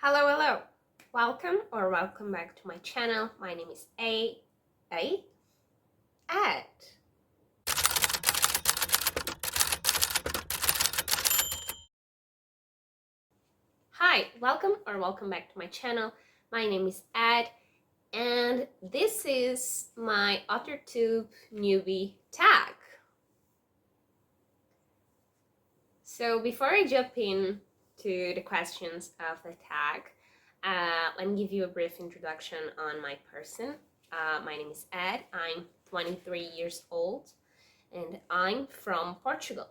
Hello. Welcome back to my channel. My name is Ed. Hi, welcome back to my channel. My name is Ed, and this is my Authortube newbie tag. So before I jump in to the questions of the tag, let me give you a brief introduction on my person. My name is Ed. I'm 23 years old, and I'm from Portugal.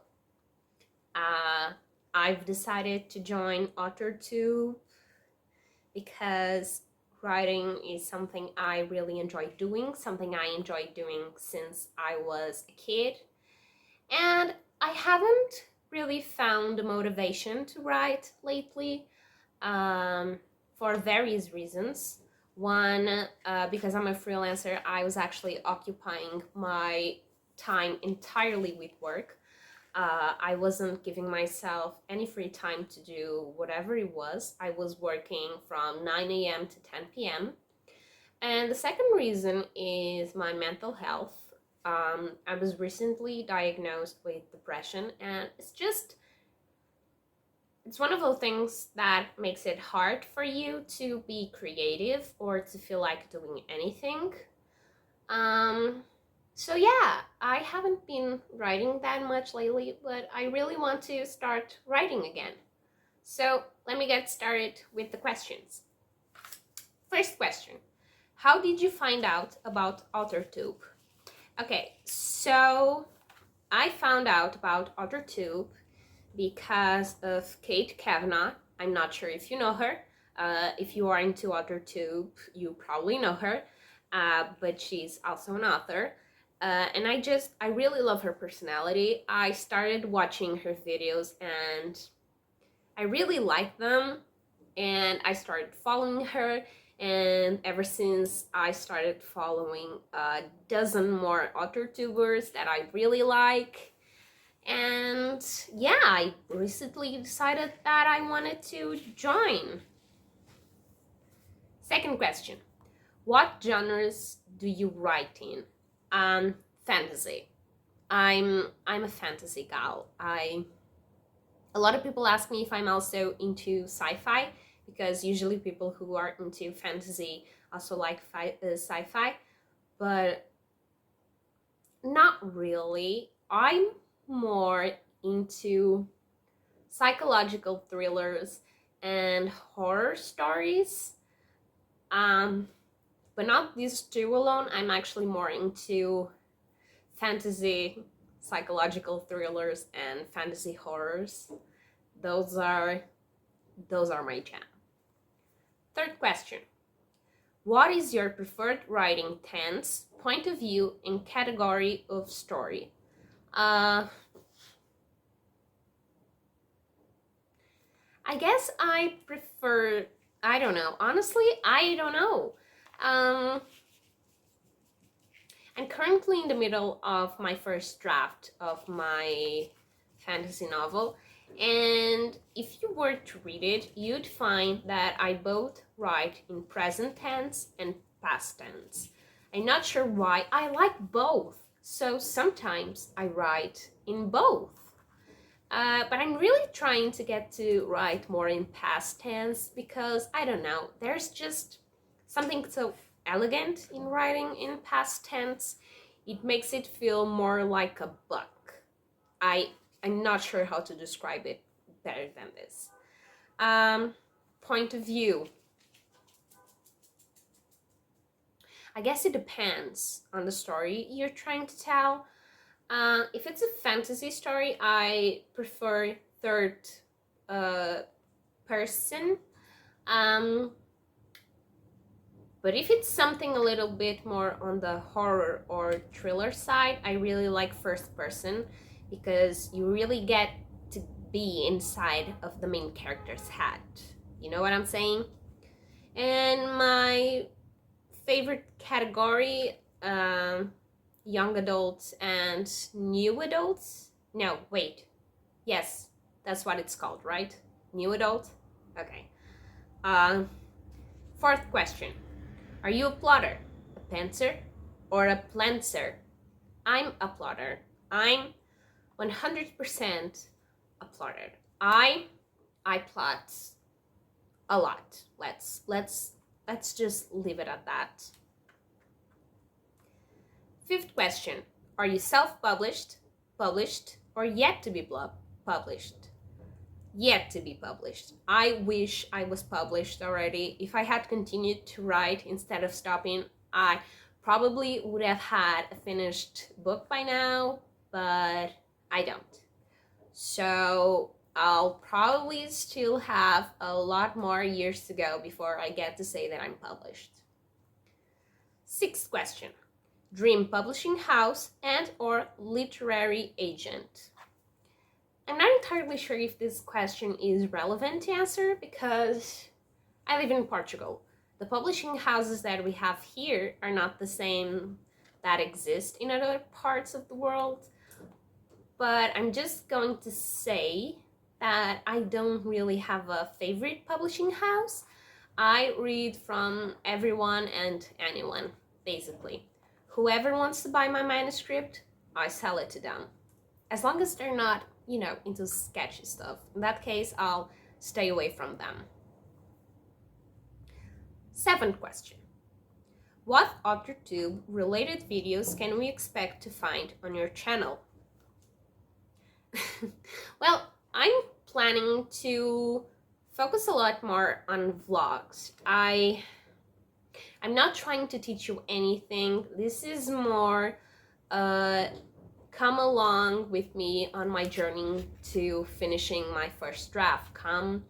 I've decided to join Authortube because writing is something I really enjoy doing, something I enjoyed doing since I was a kid. And I haven't really found the motivation to write lately for various reasons. One, because I'm a freelancer, I was actually occupying my time entirely with work. I wasn't giving myself any free time to do whatever it was. I was working from 9 a.m. to 10 p.m. And the second reason is my mental health. I was recently diagnosed with depression, and it's one of those things that makes it hard for you to be creative or to feel like doing anything. So yeah, I haven't been writing that much lately, but I really want to start writing again. So let me get started with the questions. First question, how did you find out about Authortube? Okay, so I found out about Authortube because of Kate Kavanagh. I'm not sure if you know her. If you are into Authortube, you probably know her, but she's also an author. And I really love her personality. I started watching her videos and I really like them, and I started following her, and ever since I started following a dozen more Authortubers that I really like. And yeah, I recently decided that I wanted to join. Second question, what genres do you write in? Fantasy. I'm a fantasy gal. A lot of people ask me if I'm also into sci-fi, because usually people who are into fantasy also like sci-fi, but not really. I'm more into psychological thrillers and horror stories. But not these two alone. I'm actually more into fantasy, psychological thrillers, and fantasy horrors. Those are my jam. Third question. What is your preferred writing tense, point of view, and category of story? I guess I prefer, I don't know. Honestly, I don't know. I'm currently in the middle of my first draft of my fantasy novel, and if you were to read it, you'd find that I both write in present tense and past tense. I'm not sure why. I like both, so sometimes I write in both. But I'm really trying to get to write more in past tense because, I don't know, there's just something so elegant in writing in past tense. It makes it feel more like a book. I'm not sure how to describe it better than this. Point of view. I guess it depends on the story you're trying to tell. If it's a fantasy story, I prefer third person. But if it's something a little bit more on the horror or thriller side, I really like first person, because you really get to be inside of the main character's head. You know what I'm saying? And my favorite category, young adults and new adults. No, wait. Yes, that's what it's called, right? New adult? Okay. Fourth question. Are you a plotter, a pantser, or a planter? I'm a plotter. I'm 100% a plotter. I plot a lot. Let's just leave it at that. Fifth question. Are you self-published, published, or yet to be published? Yet to be published. I wish I was published already. If I had continued to write instead of stopping, I probably would have had a finished book by now, but I don't. So I'll probably still have a lot more years to go before I get to say that I'm published. Sixth question. Dream publishing house and or literary agent? I'm not entirely sure if this question is relevant to answer because I live in Portugal. The publishing houses that we have here are not the same that exist in other parts of the world. But I'm just going to say that I don't really have a favorite publishing house. I read from everyone and anyone, basically. Whoever wants to buy my manuscript, I sell it to them. As long as they're not, into sketchy stuff. In that case, I'll stay away from them. Seventh question. What Authortube related videos can we expect to find on your channel? Well, I'm planning to focus a lot more on vlogs. I'm not trying to teach you anything. This is more come along with me on my journey to finishing my first draft. Come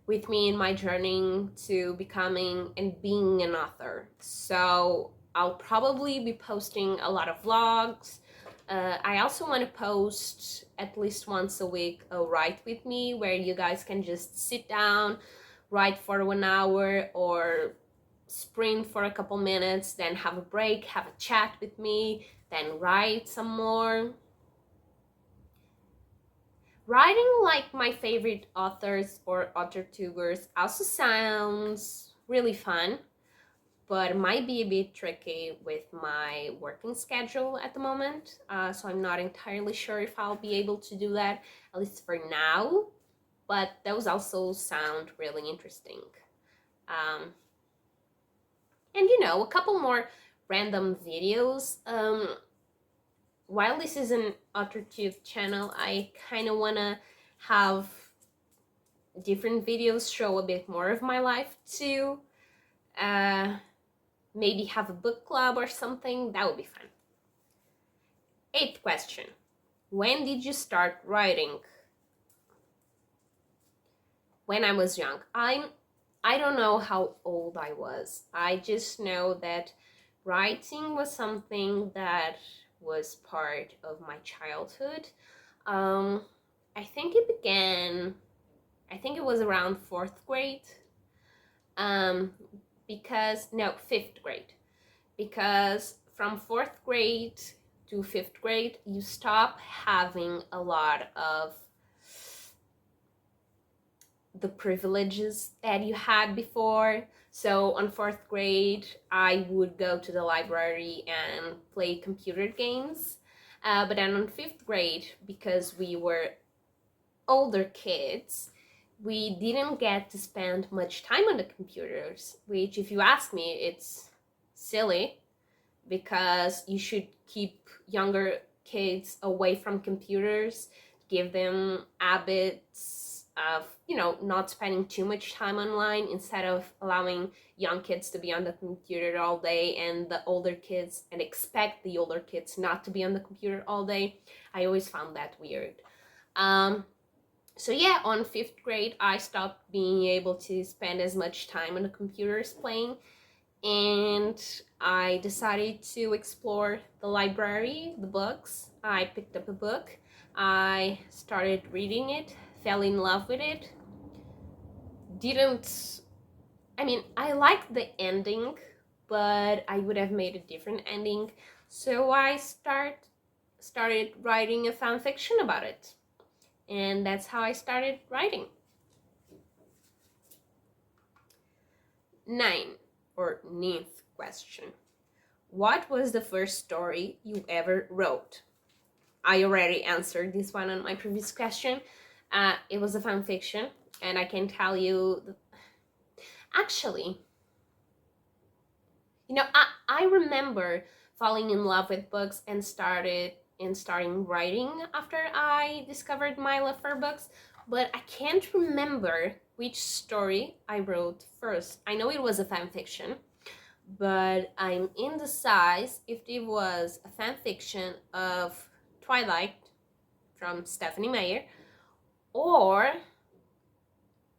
with me in my journey to becoming and being an author. So I'll probably be posting a lot of vlogs. I also want to post at least once a week a write with me where you guys can just sit down, write for 1 hour or sprint for a couple minutes, then have a break, have a chat with me, then write some more. Writing like my favorite authors or Authortubers also sounds really fun, but might be a bit tricky with my working schedule at the moment. So I'm not entirely sure if I'll be able to do that, at least for now, but those also sound really interesting. And a couple more random videos. While this is an Authortube channel, I kind of want to have different videos show a bit more of my life too. Maybe have a book club or something. That would be fun. Eighth question. When did you start writing? When I was young. I don't know how old I was. I just know that writing was something that was part of my childhood. I think it was around 4th grade. Fifth grade. Because from 4th grade to 5th grade, you stop having a lot of the privileges that you had before. So on 4th grade, I would go to the library and play computer games. But then on 5th grade, because we were older kids, we didn't get to spend much time on the computers, which, if you ask me, it's silly because you should keep younger kids away from computers, give them habits of, not spending too much time online instead of allowing young kids to be on the computer all day and expect the older kids not to be on the computer all day. I always found that weird. So yeah, on 5th grade, I stopped being able to spend as much time on the computers playing, and I decided to explore the library, the books. I picked up a book, I started reading it, fell in love with it. I liked the ending, but I would have made a different ending, so I started writing a fan fiction about it. And that's how I started writing. Ninth question. What was the first story you ever wrote? I already answered this one on my previous question. It was a fan fiction, and I can tell you, actually, I remember falling in love with books and starting writing after I discovered my love for books, but I can't remember which story I wrote first. I know it was a fan fiction, but I'm indecisive if it was a fan fiction of Twilight from Stephanie Meyer or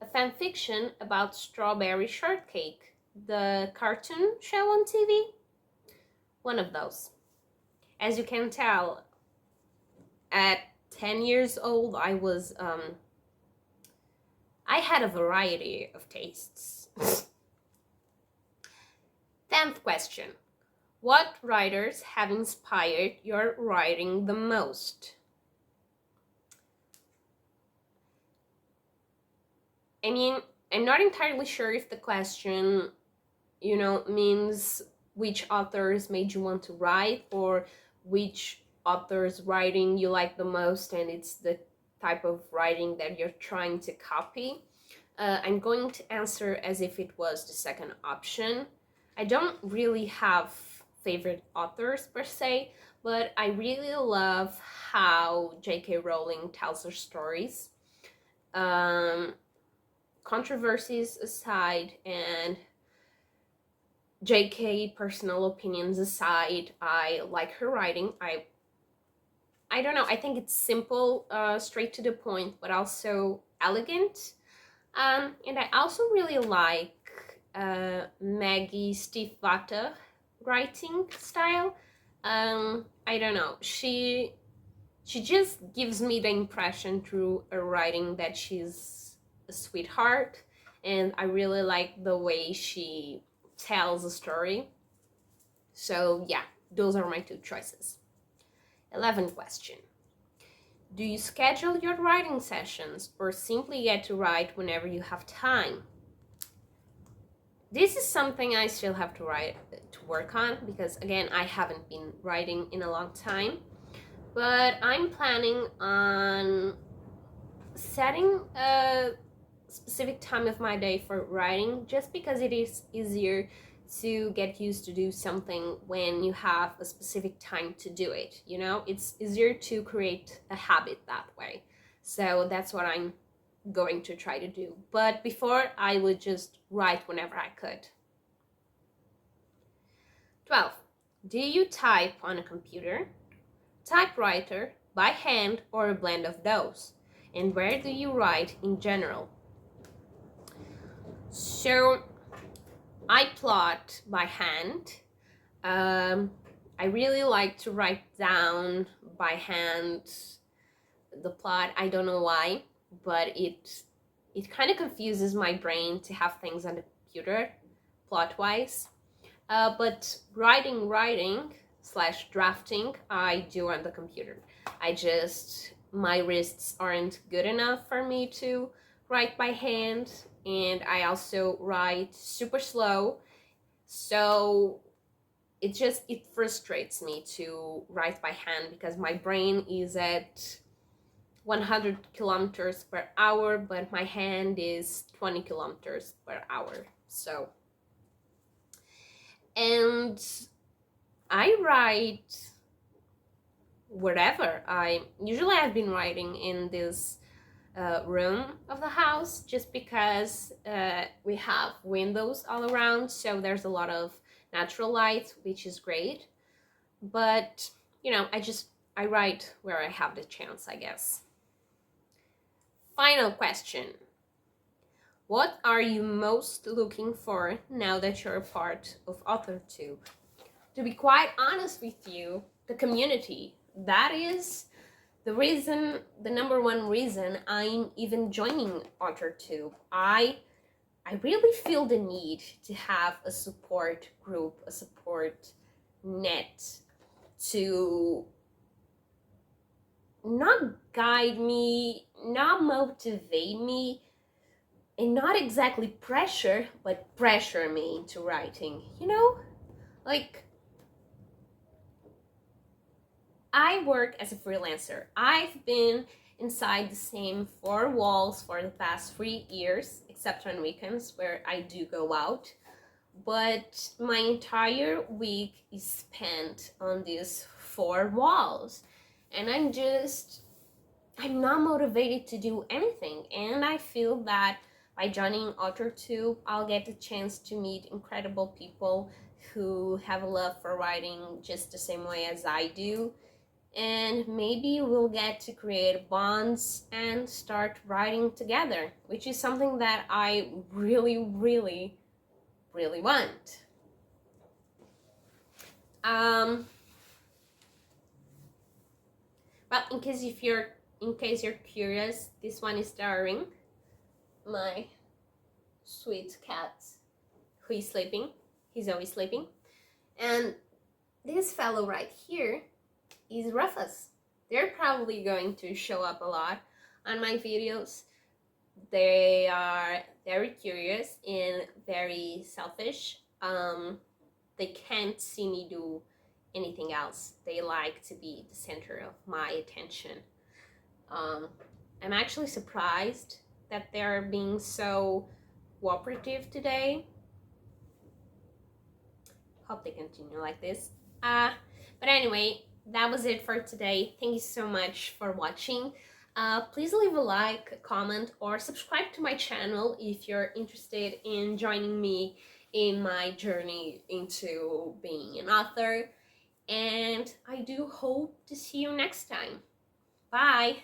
a fan fiction about Strawberry Shortcake, the cartoon show on TV. One of those. As you can tell, at 10 years old, I had a variety of tastes. 10th question. What writers have inspired your writing the most? I mean, I'm not entirely sure if the question, means which authors made you want to write, or which author's writing you like the most and it's the type of writing that you're trying to copy. I'm going to answer as if it was the second option. I don't really have favorite authors per se, but I really love how J.K. Rowling tells her stories. Controversies aside and JK personal opinions aside, I like her writing. I don't know, I think it's simple, straight to the point, but also elegant. And I also really like Maggie Stiefvater writing style. I don't know, she just gives me the impression through her writing that she's a sweetheart, and I really like the way she tells a story. So yeah, those are my two choices. 11th question. Do you schedule your writing sessions or simply get to write whenever you have time? This is something I still have to work on, because again, I haven't been writing in a long time, but I'm planning on setting a specific time of my day for writing, just because it is easier to get used to do something when you have a specific time to do it. It's easier to create a habit that way. So that's what I'm going to try to do. But before, I would just write whenever I could. 12. Do you type on a computer, typewriter, by hand, or a blend of those? And where do you write in general? So I plot by hand. I really like to write down by hand the plot. I don't know why, but it kind of confuses my brain to have things on the computer plot-wise. But writing / drafting, I do on the computer. My wrists aren't good enough for me to write by hand, and I also write super slow, so it frustrates me to write by hand, because my brain is at 100 kilometers per hour, but my hand is 20 kilometers per hour. So, and I write wherever. I've been writing in this room of the house, just because we have windows all around, so there's a lot of natural light, which is great. But I write where I have the chance, I guess. Final question. What are you most looking for now that you're a part of Authortuber? To be quite honest with you, the community, that is the number one reason I'm even joining Authortuber. I really feel the need to have a support group, a support net to not guide me, not motivate me, and not exactly pressure, but pressure me into writing, you know? Like, I work as a freelancer. I've been inside the same four walls for the past 3 years, except on weekends where I do go out. But my entire week is spent on these four walls. And I'm not motivated to do anything. And I feel that by joining Authortuber, I'll get the chance to meet incredible people who have a love for writing just the same way as I do. And maybe we'll get to create bonds and start writing together, which is something that I really, really, really want. Well, in case you're curious, this one is starring my sweet cat who is sleeping. He's always sleeping. And this fellow right here is Rufus. They're probably going to show up a lot on my videos. They are very curious and very selfish. They can't see me do anything else. They like to be the center of my attention. I'm actually surprised that they're being so cooperative today. Hope they continue like this. But anyway, that was it for today. Thank you so much for watching. Please leave a like, comment, or subscribe to my channel if you're interested in joining me in my journey into being an author. And I do hope to see you next time. Bye!